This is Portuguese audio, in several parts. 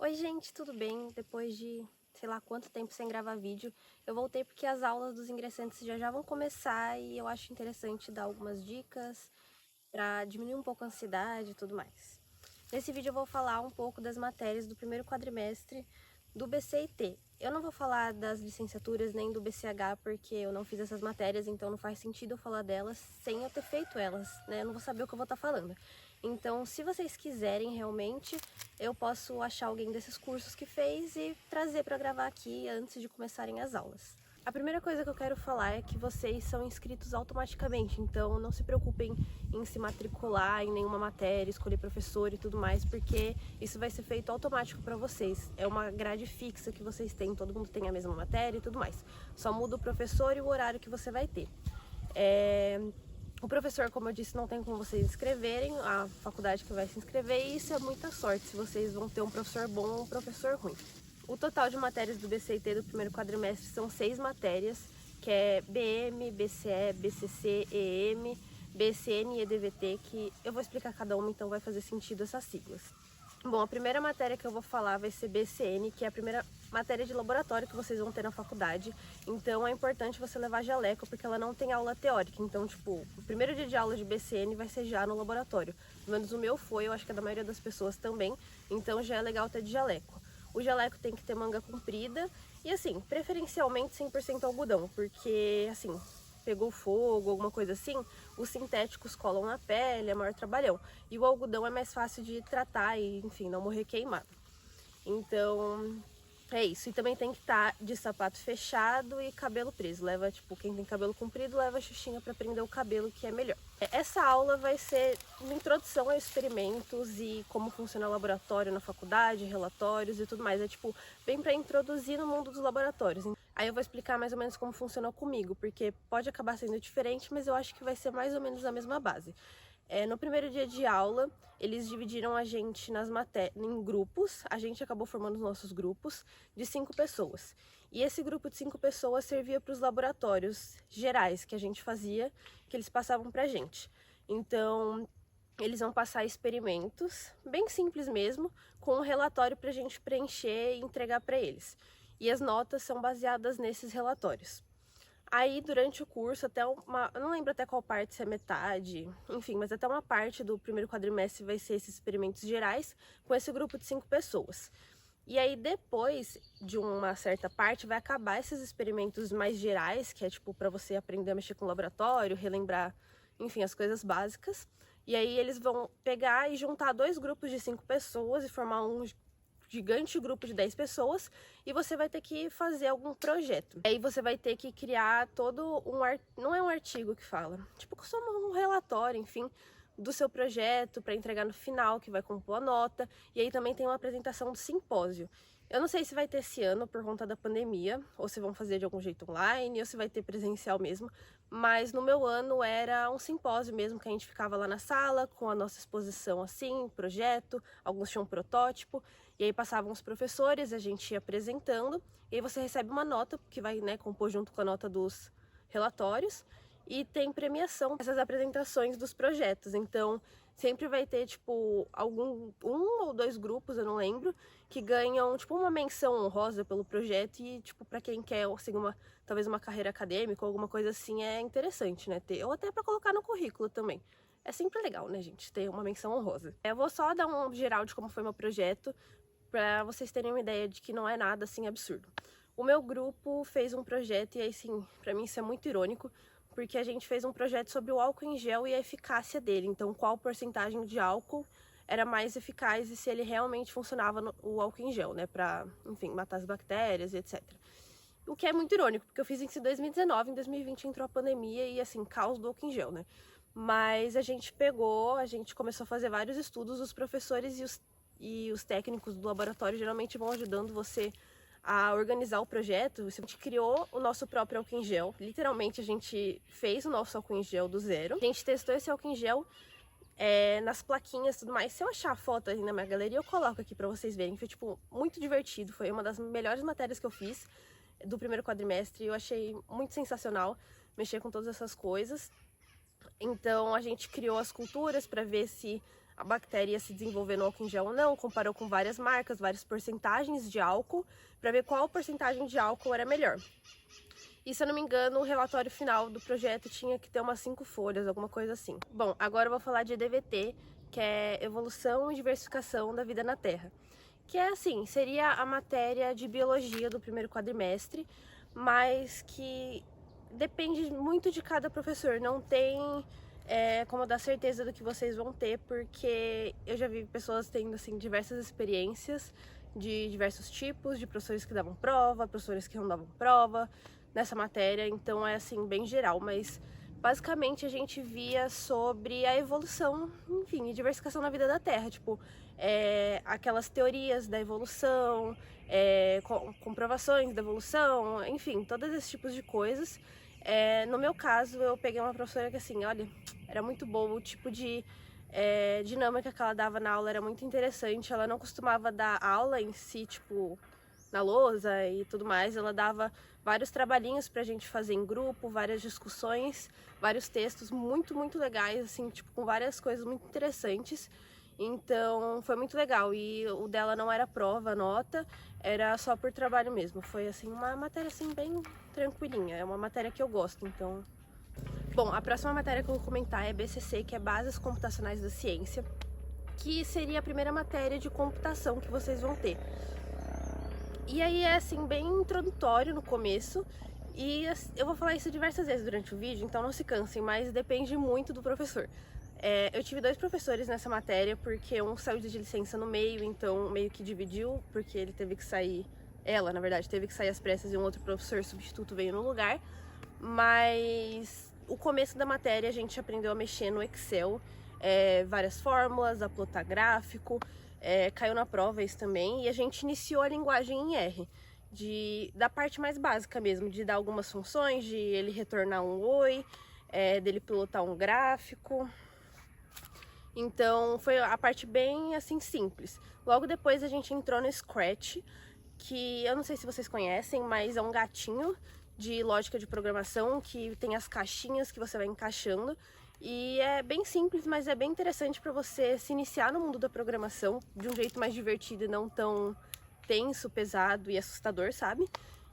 Oi gente, tudo bem? Depois de sei lá quanto tempo sem gravar vídeo, eu voltei porque as aulas dos ingressantes já vão começar e eu acho interessante dar algumas dicas para diminuir um pouco a ansiedade e tudo mais. Nesse vídeo eu vou falar um pouco das matérias do primeiro quadrimestre do BCIT. Eu não vou falar das licenciaturas nem do BCH porque eu não fiz essas matérias, então não faz sentido eu falar delas sem eu ter feito elas, né? Eu não vou saber o que eu vou estar falando. Então, se vocês quiserem realmente, eu posso achar alguém desses cursos que fez e trazer para gravar aqui antes de começarem as aulas. A primeira coisa que eu quero falar é que vocês são inscritos automaticamente, então não se preocupem em se matricular em nenhuma matéria, escolher professor e tudo mais, porque isso vai ser feito automático para vocês. É uma grade fixa que vocês têm, todo mundo tem a mesma matéria e tudo mais. Só muda o professor e o horário que você vai ter. O professor, como eu disse, não tem como vocês inscreverem, a faculdade que vai se inscrever, e isso é muita sorte, se vocês vão ter um professor bom ou um professor ruim. O total de matérias do BCIT do primeiro quadrimestre são 6 matérias, que é BM, BCE, BCC, EM, BCN e EDVT, que eu vou explicar cada uma, então vai fazer sentido essas siglas. Bom, a primeira matéria que eu vou falar vai ser BCN, que é a primeira matéria de laboratório que vocês vão ter na faculdade. Então é importante você levar jaleco, porque ela não tem aula teórica. Então, tipo, o primeiro dia de aula de BCN vai ser já no laboratório. Pelo menos o meu foi, eu acho que a da maioria das pessoas também. Então já é legal ter de jaleco. O jaleco tem que ter manga comprida e, assim, preferencialmente 100% algodão, porque, assim, pegou fogo, alguma coisa assim, os sintéticos colam na pele, é maior trabalhão. E o algodão é mais fácil de tratar e, enfim, não morrer queimado. Então, é isso. E também tem que estar de sapato fechado e cabelo preso. Leva, tipo, quem tem cabelo comprido, leva a xuxinha para prender o cabelo, que é melhor. Essa aula vai ser uma introdução a experimentos e como funciona o laboratório na faculdade, relatórios e tudo mais. É, tipo, bem para introduzir no mundo dos laboratórios. Aí eu vou explicar mais ou menos como funcionou comigo, porque pode acabar sendo diferente, mas eu acho que vai ser mais ou menos a mesma base. No primeiro dia de aula, eles dividiram a gente em grupos, a gente acabou formando os nossos grupos de 5 pessoas. E esse grupo de 5 pessoas servia para os laboratórios gerais que a gente fazia, que eles passavam para a gente. Então, eles vão passar experimentos, bem simples mesmo, com um relatório para a gente preencher e entregar para eles. E as notas são baseadas nesses relatórios. Aí, durante o curso, eu não lembro até qual parte, se é metade, enfim, mas até uma parte do primeiro quadrimestre vai ser esses experimentos gerais com esse grupo de 5 pessoas. E aí, depois de uma certa parte, vai acabar esses experimentos mais gerais, que é tipo para você aprender a mexer com o laboratório, relembrar, enfim, as coisas básicas. E aí, eles vão pegar e juntar 2 grupos de 5 pessoas e formar um gigante grupo de 10 pessoas e você vai ter que fazer algum projeto. Aí você vai ter que criar todo não é um artigo que fala, tipo só um relatório, enfim, do seu projeto para entregar no final, que vai compor a nota. E aí também tem uma apresentação do simpósio. Eu não sei se vai ter esse ano por conta da pandemia, ou se vão fazer de algum jeito online, ou se vai ter presencial mesmo, mas no meu ano era um simpósio mesmo, que a gente ficava lá na sala com a nossa exposição assim, projeto, alguns tinham um protótipo, e aí passavam os professores, a gente ia apresentando, e aí você recebe uma nota, que vai, né, compor junto com a nota dos relatórios, e tem premiação essas apresentações dos projetos. Então sempre vai ter tipo um ou 2 grupos, eu não lembro, que ganham tipo uma menção honrosa pelo projeto. E tipo, para quem quer seguir talvez uma carreira acadêmica ou alguma coisa assim, é interessante, né, ter, ou até para colocar no currículo também. É sempre legal, né, gente, ter uma menção honrosa. Eu vou só dar um geral de como foi meu projeto, para vocês terem uma ideia de que não é nada assim absurdo. O meu grupo fez um projeto, e aí sim, para mim isso é muito irônico, porque a gente fez um projeto sobre o álcool em gel e a eficácia dele. Então, qual porcentagem de álcool era mais eficaz e se ele realmente funcionava o álcool em gel, né, para, enfim, matar as bactérias e etc. O que é muito irônico, porque eu fiz isso em 2019, em 2020 entrou a pandemia e, assim, caos do álcool em gel, né. Mas a gente começou a fazer vários estudos, os professores e os técnicos do laboratório geralmente vão ajudando você a organizar o projeto. A gente criou o nosso próprio álcool em gel, literalmente a gente fez o nosso álcool em gel do zero. A gente testou esse álcool em gel nas plaquinhas e tudo mais. Se eu achar a foto aí na minha galeria, eu coloco aqui pra vocês verem. Foi, tipo, muito divertido, foi uma das melhores matérias que eu fiz do primeiro quadrimestre. Eu achei muito sensacional mexer com todas essas coisas. Então a gente criou as culturas para ver se a bactéria ia se desenvolver no álcool em gel ou não, comparou com várias marcas, várias porcentagens de álcool, para ver qual porcentagem de álcool era melhor. E se eu não me engano, o relatório final do projeto tinha que ter umas 5 folhas, alguma coisa assim. Bom, agora eu vou falar de EDVT, que é Evolução e Diversificação da Vida na Terra. Que é assim, seria a matéria de biologia do primeiro quadrimestre, mas que depende muito de cada professor, não tem como dar certeza do que vocês vão ter, porque eu já vi pessoas tendo assim diversas experiências de diversos tipos, de professores que davam prova, professores que não davam prova nessa matéria, então é assim bem geral, mas basicamente a gente via sobre a evolução, enfim, e diversificação na vida da Terra, tipo, aquelas teorias da evolução, comprovações da evolução, enfim, todos esses tipos de coisas. No meu caso, eu peguei uma professora que assim, olha, era muito boa, o tipo de dinâmica que ela dava na aula era muito interessante, ela não costumava dar aula em si, tipo, na lousa e tudo mais, ela dava vários trabalhinhos pra gente fazer em grupo, várias discussões, vários textos muito legais, assim, tipo, com várias coisas muito interessantes. Então foi muito legal, e o dela não era prova, nota, era só por trabalho mesmo. Foi assim uma matéria assim bem tranquilinha, é uma matéria que eu gosto, então. Bom, a próxima matéria que eu vou comentar é BCC, que é Bases Computacionais da Ciência, que seria a primeira matéria de computação que vocês vão ter. E aí é assim bem introdutório no começo, e eu vou falar isso diversas vezes durante o vídeo, então não se cansem, mas depende muito do professor. Eu tive 2 professores nessa matéria, porque um saiu de licença no meio, então meio que dividiu, porque ele teve que sair, ela na verdade teve que sair às pressas, e um outro professor substituto veio no lugar. Mas o começo da matéria a gente aprendeu a mexer no Excel, várias fórmulas, a plotar gráfico, caiu na prova isso também, e a gente iniciou a linguagem em R, da parte mais básica mesmo, de dar algumas funções, de ele retornar um oi, dele pilotar um gráfico. Então foi a parte bem assim simples. Logo depois a gente entrou no Scratch, que eu não sei se vocês conhecem, mas é um gatinho de lógica de programação que tem as caixinhas que você vai encaixando. E é bem simples, mas é bem interessante para você se iniciar no mundo da programação de um jeito mais divertido e não tão tenso, pesado e assustador, sabe?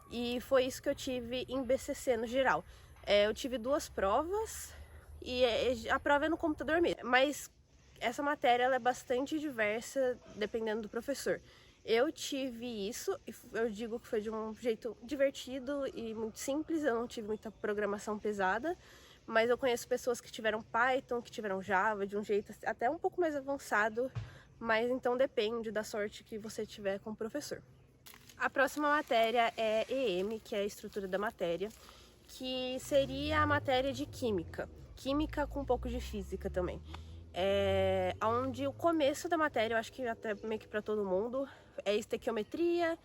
E foi isso que eu tive em BCC no geral. Eu tive 2 provas e a prova é no computador mesmo, mas essa matéria ela é bastante diversa dependendo do professor. Eu tive isso, e eu digo que foi de um jeito divertido e muito simples, eu não tive muita programação pesada, mas eu conheço pessoas que tiveram Python, que tiveram Java, de um jeito até um pouco mais avançado, mas então depende da sorte que você tiver com o professor. A próxima matéria é EM, que é a estrutura da matéria, que seria a matéria de química com um pouco de física também. Onde o começo da matéria, eu acho que até meio que para todo mundo, é estequiometria,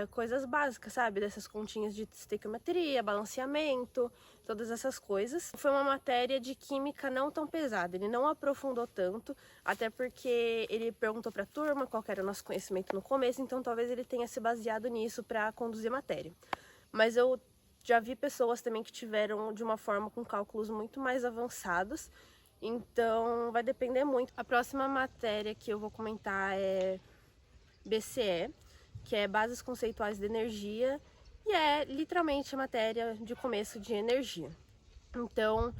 coisas básicas, sabe? Dessas continhas de estequiometria, balanceamento, todas essas coisas. Foi uma matéria de química não tão pesada, ele não aprofundou tanto, até porque ele perguntou para a turma qual era o nosso conhecimento no começo, então talvez ele tenha se baseado nisso para conduzir a matéria. Mas eu já vi pessoas também que tiveram de uma forma com cálculos muito mais avançados, então vai depender muito. A próxima matéria que eu vou comentar é BCE, que é Bases Conceituais de Energia, e é literalmente a matéria de começo de energia. Então,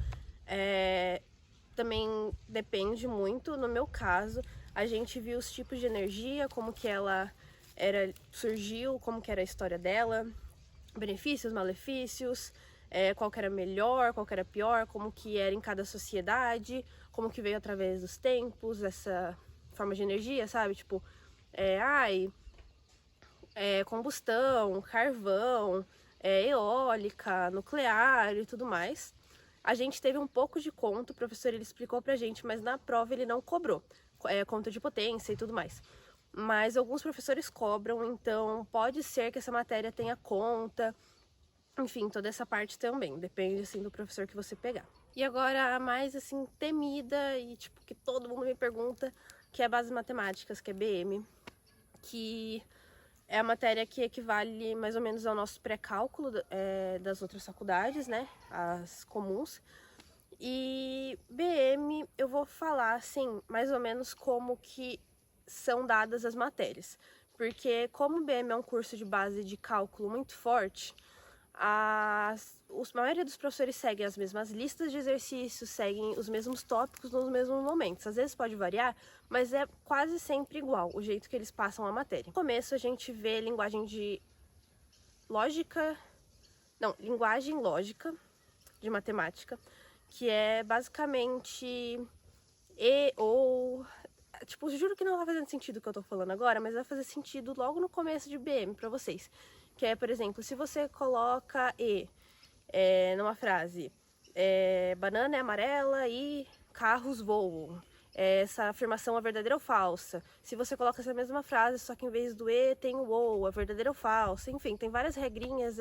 também depende muito. No meu caso, a gente viu os tipos de energia, como que ela surgiu, como que era a história dela, benefícios, malefícios, qual que era melhor, qual que era pior, como que era em cada sociedade, como que veio através dos tempos, essa forma de energia, sabe? Tipo, combustão, carvão, eólica, nuclear e tudo mais. A gente teve um pouco de conta, o professor ele explicou pra gente, mas na prova ele não cobrou conta de potência e tudo mais. Mas alguns professores cobram, então pode ser que essa matéria tenha conta. Enfim, toda essa parte também, depende assim do professor que você pegar. E agora a mais assim temida e tipo que todo mundo me pergunta, que é Bases Matemáticas, que é BM, que é a matéria que equivale mais ou menos ao nosso pré-cálculo das outras faculdades, né, as comuns. E BM eu vou falar assim, mais ou menos como que são dadas as matérias. Porque como BM é um curso de base de cálculo muito forte, a maioria dos professores seguem as mesmas listas de exercícios, seguem os mesmos tópicos nos mesmos momentos. Às vezes pode variar, mas é quase sempre igual o jeito que eles passam a matéria. No começo a gente vê linguagem de lógica, não, linguagem lógica de matemática, que é basicamente tipo, juro que não vai fazendo sentido o que eu tô falando agora, mas vai fazer sentido logo no começo de BM pra vocês. Que é, por exemplo, se você coloca numa frase, banana é amarela e carros voam. Essa afirmação é verdadeira ou falsa? Se você coloca essa mesma frase, só que em vez do tem o ou, é verdadeira ou falsa? Enfim, tem várias regrinhas,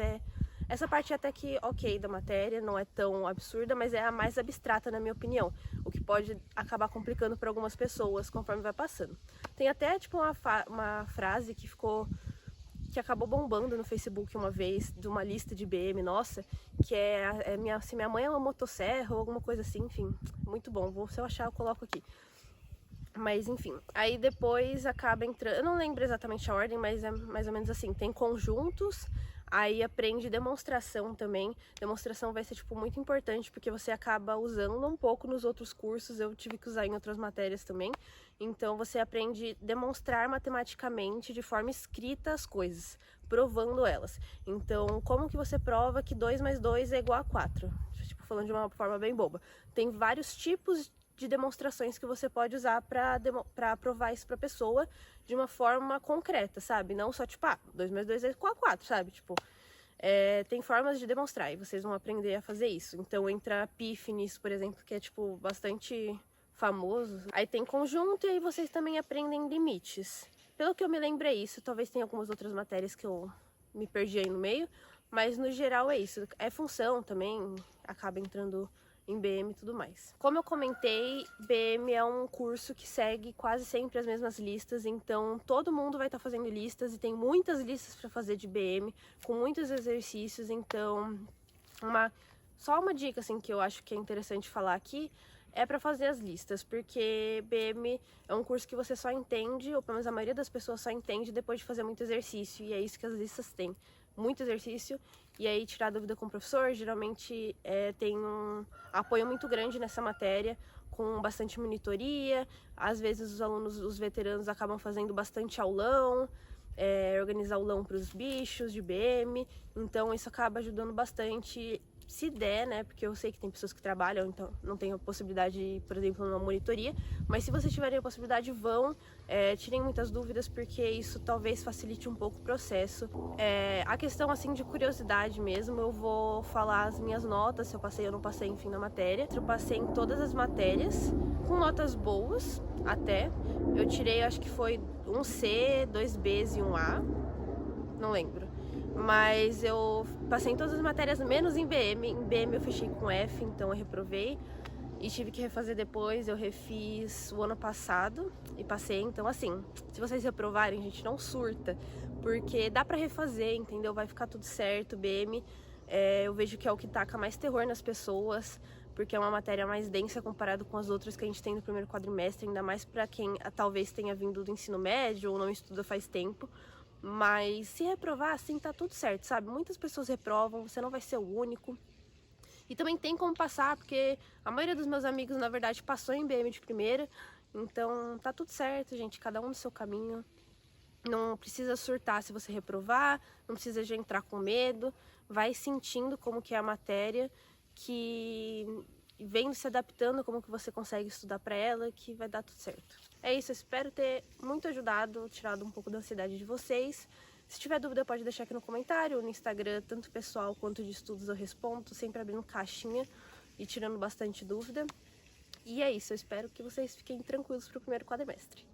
essa parte até que ok da matéria, não é tão absurda, mas é a mais abstrata na minha opinião, o que pode acabar complicando para algumas pessoas conforme vai passando. Tem até tipo uma frase que acabou bombando no Facebook uma vez, de uma lista de BM, nossa, que se minha mãe é uma motosserra ou alguma coisa assim, enfim, muito bom, se eu achar eu coloco aqui. Mas enfim, aí depois acaba entrando, eu não lembro exatamente a ordem, mas é mais ou menos assim, tem conjuntos, aí aprende demonstração também. Demonstração vai ser tipo muito importante porque você acaba usando um pouco nos outros cursos, eu tive que usar em outras matérias também. Então você aprende demonstrar matematicamente de forma escrita as coisas, provando elas. Então, como que você prova que 2 mais 2 é igual a 4? Tipo, falando de uma forma bem boba. Tem vários tipos de demonstrações que você pode usar para provar isso pra pessoa de uma forma concreta, sabe? Não só tipo, 2 mais 2 é igual a 4, sabe? Tipo, tem formas de demonstrar e vocês vão aprender a fazer isso. Então entra PIF nisso, por exemplo, que é tipo bastante famoso. Aí tem conjunto e aí vocês também aprendem limites. Pelo que eu me lembro é isso, talvez tenha algumas outras matérias que eu me perdi aí no meio, mas no geral é isso. É função também, acaba entrando em BM e tudo mais. Como eu comentei, BM é um curso que segue quase sempre as mesmas listas, então todo mundo vai estar fazendo listas e tem muitas listas para fazer de BM, com muitos exercícios, então só uma dica assim que eu acho que é interessante falar aqui é para fazer as listas, porque BM é um curso que você só entende, ou pelo menos a maioria das pessoas só entende depois de fazer muito exercício, e é isso que as listas têm, muito exercício, e aí tirar dúvida com o professor, geralmente tem um apoio muito grande nessa matéria, com bastante monitoria, às vezes os alunos, os veteranos acabam fazendo bastante aulão, organizar aulão para os bichos de BM, então isso acaba ajudando bastante, se der, né, porque eu sei que tem pessoas que trabalham, então não tem a possibilidade, por exemplo, numa monitoria, mas se vocês tiverem a possibilidade, tirem muitas dúvidas, porque isso talvez facilite um pouco o processo. A questão, assim, de curiosidade mesmo, eu vou falar as minhas notas, se eu passei ou não passei, enfim, na matéria. Eu passei em todas as matérias, com notas boas, até. Eu tirei, acho que foi um C, 2 Bs e um A, não lembro. Mas eu passei em todas as matérias, menos em BM. Em BM eu fechei com F, então eu reprovei. E tive que refazer depois, eu refiz o ano passado e passei. Então assim, se vocês reprovarem, gente, não surta. Porque dá pra refazer, entendeu? Vai ficar tudo certo. BM, eu vejo que é o que taca mais terror nas pessoas. Porque é uma matéria mais densa comparado com as outras que a gente tem no primeiro quadrimestre. Ainda mais pra quem talvez tenha vindo do ensino médio ou não estuda faz tempo. Mas se reprovar, assim, tá tudo certo, sabe? Muitas pessoas reprovam, você não vai ser o único. E também tem como passar, porque a maioria dos meus amigos, na verdade, passou em BM de primeira. Então, tá tudo certo, gente, cada um no seu caminho. Não precisa surtar se você reprovar, não precisa já entrar com medo. Vai sentindo como que é a matéria, que vendo se adaptando como que você consegue estudar para ela, que vai dar tudo certo. É isso, eu espero ter muito ajudado, tirado um pouco da ansiedade de vocês. Se tiver dúvida, pode deixar aqui no comentário, no Instagram, tanto pessoal quanto de estudos eu respondo, sempre abrindo caixinha e tirando bastante dúvida. E é isso, eu espero que vocês fiquem tranquilos para o primeiro quadrimestre.